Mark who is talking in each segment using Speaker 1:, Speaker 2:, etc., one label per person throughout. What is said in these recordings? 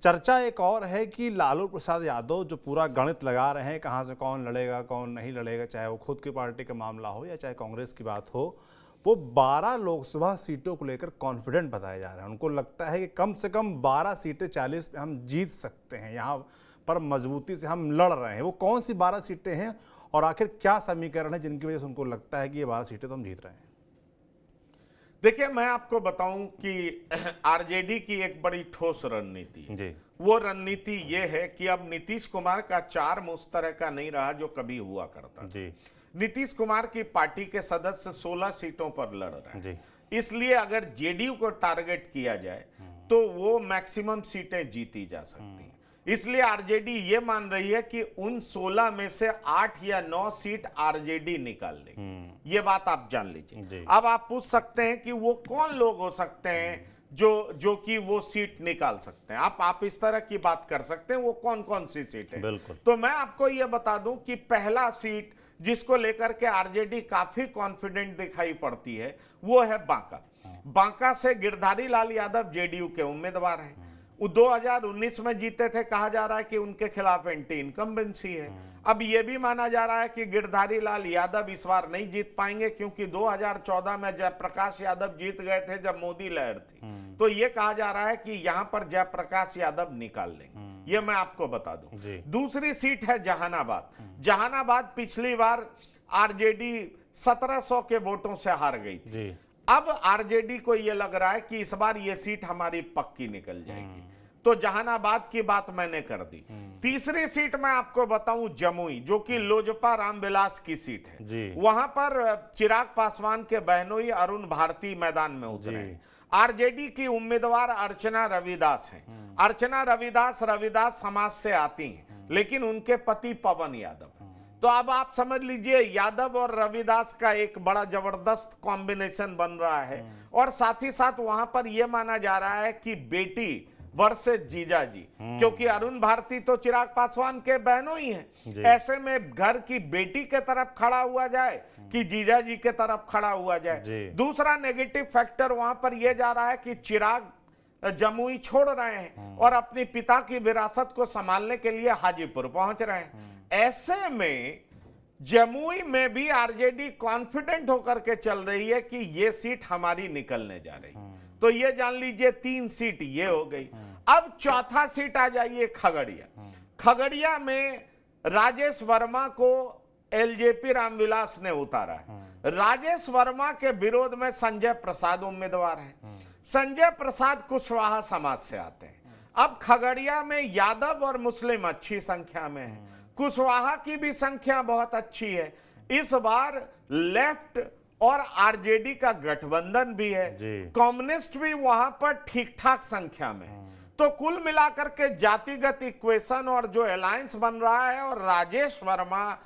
Speaker 1: चर्चा एक और है कि लालू प्रसाद यादव जो पूरा गणित लगा रहे हैं कहाँ से कौन लड़ेगा कौन नहीं लड़ेगा, चाहे वो खुद की पार्टी का मामला हो या चाहे कांग्रेस की बात हो, वो 12 लोकसभा सीटों को लेकर कॉन्फिडेंट बताए जा रहे हैं। उनको लगता है कि कम से कम 12 सीटें 40 पे हम जीत सकते हैं, यहाँ पर मजबूती से हम लड़ रहे हैं। वो कौन सी 12 सीटें हैं और आखिर क्या समीकरण है जिनकी वजह से उनको लगता है कि ये 12 सीटें तो हम जीत रहे हैं?
Speaker 2: देखिए, मैं आपको बताऊं कि आरजेडी की एक बड़ी ठोस रणनीति है।
Speaker 1: जी।
Speaker 2: वो रणनीति ये है कि अब नीतीश कुमार का चार्म उस तरह का नहीं रहा जो कभी हुआ करता।
Speaker 1: जी।
Speaker 2: नीतीश कुमार की पार्टी के सदस्य 16 सीटों पर लड़ रहे हैं।
Speaker 1: जी।
Speaker 2: इसलिए अगर जेडीयू को टारगेट किया जाए तो वो मैक्सिमम सीटें जीती जा सकती हैं। इसलिए आरजेडी ये मान रही है कि उन 16 में से 8 या 9 सीट आरजेडी निकाल लेगी। ये बात आप जान लीजिए। अब आप पूछ सकते हैं कि वो कौन लोग हो सकते हैं जो कि वो सीट निकाल सकते हैं। आप इस तरह की बात कर सकते हैं, वो कौन कौन सी सीट है।
Speaker 1: बिल्कुल।
Speaker 2: तो मैं आपको ये बता दूं कि पहला सीट जिसको लेकर के आरजेडी काफी कॉन्फिडेंट दिखाई पड़ती है वो है बांका। बांका से गिरधारी लाल यादव जेडीयू के उम्मीदवार हैं। वो 2019 में जीते थे, कहा जा रहा है कि उनके खिलाफ एंटी इनकम्बेंसी है। अब यह भी माना जा रहा है कि गिरधारी लाल यादव इस बार नहीं जीत पाएंगे क्योंकि 2014 में जयप्रकाश यादव जीत गए थे जब मोदी लहर थी। तो यह कहा जा रहा है कि यहां पर जयप्रकाश यादव निकाल लेंगे। यह मैं आपको बता दूं। दूसरी सीट है जहानाबाद। जहानाबाद पिछली बार आरजेडी 1700 के वोटों से हार गई थी। अब आरजेडी को यह लग रहा है कि इस बार यह सीट हमारी पक्की निकल जाएगी, तो जहानाबाद की बात मैंने कर दी। तीसरी सीट मैं आपको बताऊं जमुई, जो कि लोजपा रामविलास की सीट है। वहां पर चिराग पासवान के बहनोई अरुण भारती मैदान में उतरे हैं। आरजेडी की उम्मीदवार अर्चना रविदास हैं। अर्चना रविदास समाज से आती हैं, लेकिन उनके पति पवन यादव। तो अब आप समझ लीजिए यादव और रविदास का एक बड़ा जबरदस्त कॉम्बिनेशन बन रहा है। और साथ ही साथ वहां पर यह माना जा रहा है कि बेटी वर्सेस जीजाजी, क्योंकि अरुण भारती तो चिराग पासवान के बहनों ही हैं। ऐसे में घर की बेटी के तरफ खड़ा हुआ जाए कि जीजाजी के तरफ खड़ा हुआ जाए। दूसरा नेगेटिव फैक्टर वहां पर यह जा रहा है कि चिराग जमुई छोड़ रहे हैं और अपने पिता की विरासत को संभालने के लिए हाजीपुर पहुंच रहे हैं। ऐसे में जमुई में भी आरजेडी कॉन्फिडेंट होकर के चल रही है कि यह सीट हमारी निकलने जा रही। तो ये जान लीजिए 3 सीट ये हो गई। अब चौथा सीट आ जाइए खगड़िया। खगड़िया में राजेश वर्मा को एलजेपी रामविलास ने उतारा है। राजेश वर्मा के विरोध में संजय प्रसाद उम्मीदवार हैं। संजय प्रसाद कुशवाहा समाज से आते हैं। अब खगड़िया में यादव और मुस्लिम अच्छी संख्या में है, कुशवाहा की भी संख्या बहुत अच्छी है। इस बार लेफ्ट और आरजेडी का गठबंधन भी है, कम्युनिस्ट भी वहां पर ठीक ठाक संख्या में है। तो कुल मिलाकर के जातिगत इक्वेशन और जो अलायंस बन रहा है, और राजेश वर्मा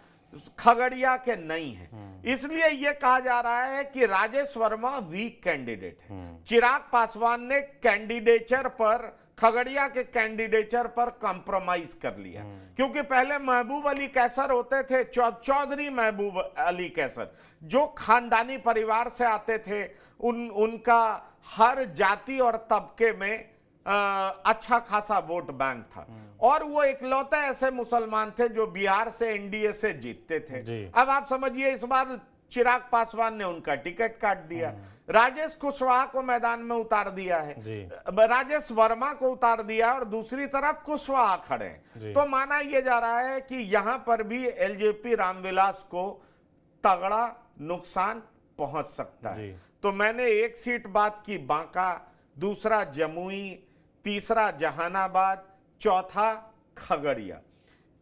Speaker 2: खगड़िया के नहीं है, इसलिए यह कहा जा रहा है कि राजेश वर्मा वीक कैंडिडेट है। चिराग पासवान ने कैंडिडेचर पर, खगड़िया के कैंडिडेचर पर कॉम्प्रोमाइज कर लिया, क्योंकि पहले महबूब अली कैसर होते थे, चौधरी महबूब अली कैसर, जो खानदानी परिवार से आते थे। उनका हर जाति और तबके में अच्छा खासा वोट बैंक था, और वो इकलौते ऐसे मुसलमान थे जो बिहार से एनडीए से जीतते थे। अब आप समझिए इस बार चिराग पासवान ने उनका टिकट काट दिया, राजेश कुशवाहा को मैदान में उतार दिया है, राजेश वर्मा को उतार दिया और दूसरी तरफ कुशवाहा खड़े हैं। तो माना यह जा रहा है कि यहां पर भी एलजेपी रामविलास को तगड़ा नुकसान पहुंच सकता है। तो मैंने एक सीट बात की बांका, दूसरा जमुई, तीसरा जहानाबाद, चौथा खगड़िया,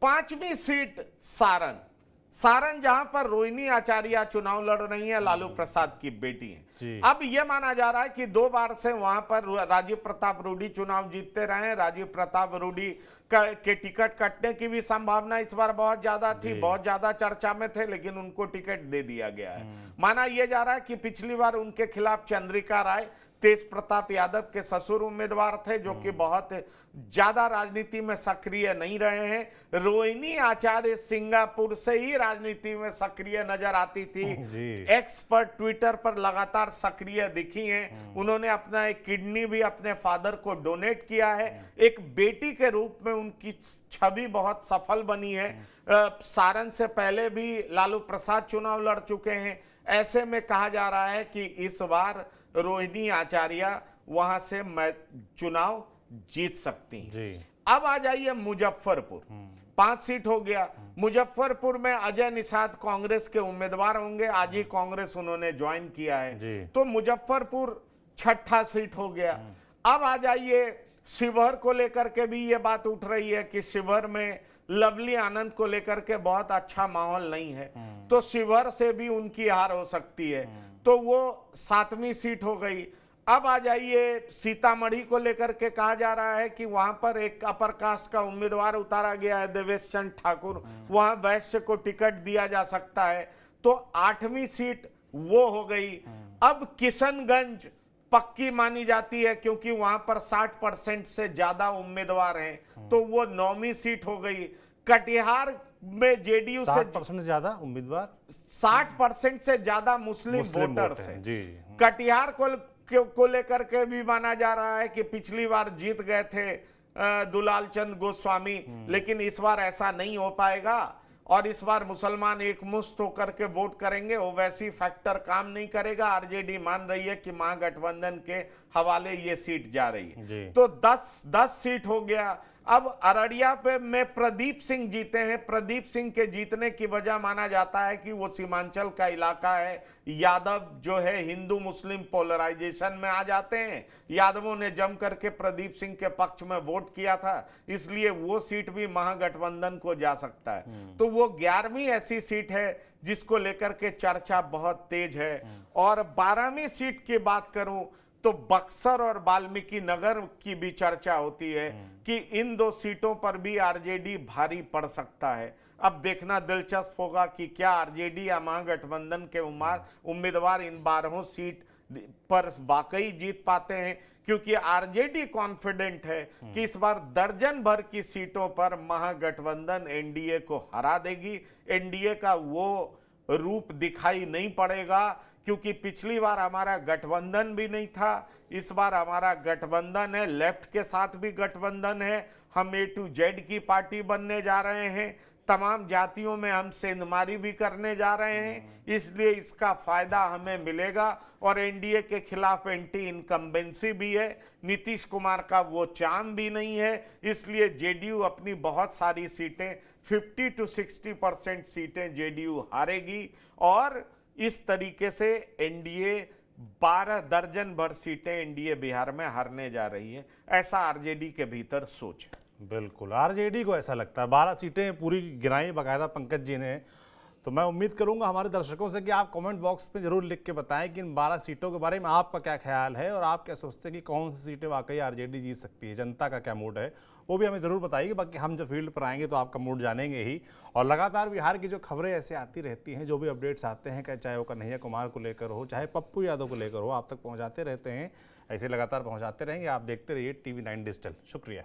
Speaker 2: 5वीं सीट सारण जहां पर रोहिणी आचार्य चुनाव लड़ रही है, लालू प्रसाद की बेटी हैं। अब यह माना जा रहा है कि 2 बार से वहां पर राजीव प्रताप रूडी चुनाव जीतते रहे हैं। राजीव प्रताप रूडी के टिकट कटने की भी संभावना इस बार बहुत ज्यादा थी, बहुत ज्यादा चर्चा में थे, लेकिन उनको टिकट दे दिया गया है। माना यह जा रहा है कि पिछली बार उनके खिलाफ चंद्रिका राय तेज प्रताप यादव के ससुर उम्मीदवार थे जो कि बहुत ज्यादा राजनीति में सक्रिय नहीं रहे हैं। रोहिणी आचार्य सिंगापुर से ही राजनीति में सक्रिय नजर आती थी, एक्स पर ट्विटर पर लगातार सक्रिय दिखी हैं। उन्होंने अपना एक किडनी भी अपने फादर को डोनेट किया है। एक बेटी के रूप में उनकी छवि बहुत सफल बनी है। सारण से पहले भी लालू प्रसाद चुनाव लड़ चुके हैं। ऐसे में कहा जा रहा है कि इस बार रोहिणी आचार्य वहां से चुनाव जीत सकती हैं।
Speaker 1: जी।
Speaker 2: अब आ जाइए मुजफ्फरपुर, 5 सीट हो गया। मुजफ्फरपुर में अजय निषाद कांग्रेस के उम्मीदवार होंगे, आज ही कांग्रेस उन्होंने ज्वाइन किया है, तो मुजफ्फरपुर 6ठा सीट हो गया। अब आ जाइए शिवहर को लेकर के भी ये बात उठ रही है कि शिवहर में लवली आनंद को लेकर के बहुत अच्छा माहौल नहीं है, तो शिवहर से भी उनकी हार हो सकती है, तो वो 7वीं सीट हो गई। अब आ जाइए सीतामढ़ी को लेकर के कहा जा रहा है कि वहां पर एक अपर कास्ट का उम्मीदवार उतारा गया है, देवेश चंद ठाकुर, वहां वैश्य को टिकट दिया जा सकता है, तो 8वीं सीट वो हो गई। अब किशनगंज पक्की मानी जाती है क्योंकि वहां पर 60% से ज्यादा उम्मीदवार हैं, तो वो 9वीं सीट हो गई। कटिहार में जेडीयू से
Speaker 1: 60% ज्यादा उम्मीदवार,
Speaker 2: 60% से ज्यादा मुस्लिम वोटर्स हैं।
Speaker 1: जी।
Speaker 2: कटिहार को लेकर के भी माना जा रहा है कि पिछली बार जीत गए थे दुलाल चंद गोस्वामी, लेकिन इस बार ऐसा नहीं हो पाएगा और इस बार मुसलमान एकमुश्त होकर के वोट करेंगे। ओवैसी फैक्टर काम नहीं करेगा। आरजेडी मान रही है कि महागठबंधन के हवाले ये सीट जा रही है, तो 10 सीट हो गया। अब अररिया पे में प्रदीप सिंह जीते हैं। प्रदीप सिंह के जीतने की वजह माना जाता है कि वो सीमांचल का इलाका है, यादव जो है हिंदू मुस्लिम पोलराइजेशन में आ जाते हैं, यादवों ने जम करके प्रदीप सिंह के पक्ष में वोट किया था, इसलिए वो सीट भी महागठबंधन को जा सकता है। तो वो 11वीं ऐसी सीट है जिसको लेकर के चर्चा बहुत तेज है। और 12वीं सीट की बात करूं तो बक्सर और वाल्मीकि नगर की भी चर्चा होती है कि इन 2 सीटों पर भी आरजेडी भारी पड़ सकता है। अब देखना दिलचस्प होगा कि क्या आरजेडी या महागठबंधन के उम्मीदवार इन 12 सीट पर वाकई जीत पाते हैं, क्योंकि आरजेडी कॉन्फिडेंट है कि इस बार दर्जन भर की सीटों पर महागठबंधन एनडीए को हरा देगी। एनडीए का वो रूप दिखाई नहीं पड़ेगा, क्योंकि पिछली बार हमारा गठबंधन भी नहीं था, इस बार हमारा गठबंधन है, लेफ्ट के साथ भी गठबंधन है, हम A to Z की पार्टी बनने जा रहे हैं, तमाम जातियों में हम सेंधमारी भी करने जा रहे हैं, इसलिए इसका फायदा हमें मिलेगा। और एनडीए के खिलाफ एंटी इनकम्बेंसी भी है, नीतीश कुमार का वो चार्म भी नहीं है, इसलिए जेडीयू अपनी बहुत सारी सीटें 50 to 60% सीटें जेडीयू हारेगी और इस तरीके से एनडीए 12 दर्जन भर सीटें एनडीए बिहार में हारने जा रही है, ऐसा आरजेडी के भीतर सोच है।
Speaker 1: बिल्कुल, आरजेडी को ऐसा लगता है। 12 सीटें पूरी गिनाई बाकायदा पंकज जी ने, तो मैं उम्मीद करूंगा हमारे दर्शकों से कि आप कमेंट बॉक्स में जरूर लिख के बताएं कि इन 12 सीटों के बारे में आपका क्या ख्याल है और आप क्या सोचते हैं कि कौन सी सीटें वाकई आरजेडी जीत सकती है, जनता का क्या मूड है वो भी हमें ज़रूर बताइए। बाकी हम जब फील्ड पर आएंगे तो आपका मूड जानेंगे ही। और लगातार बिहार की जो खबरें ऐसे आती रहती हैं, जो भी अपडेट्स आते हैं, चाहे वो कन्हैया कुमार को लेकर हो, चाहे पप्पू यादव को लेकर हो, आप तक पहुँचाते रहते हैं, ऐसे लगातार पहुँचाते रहेंगे। आप देखते रहिए TV9 डिजिटल। शुक्रिया।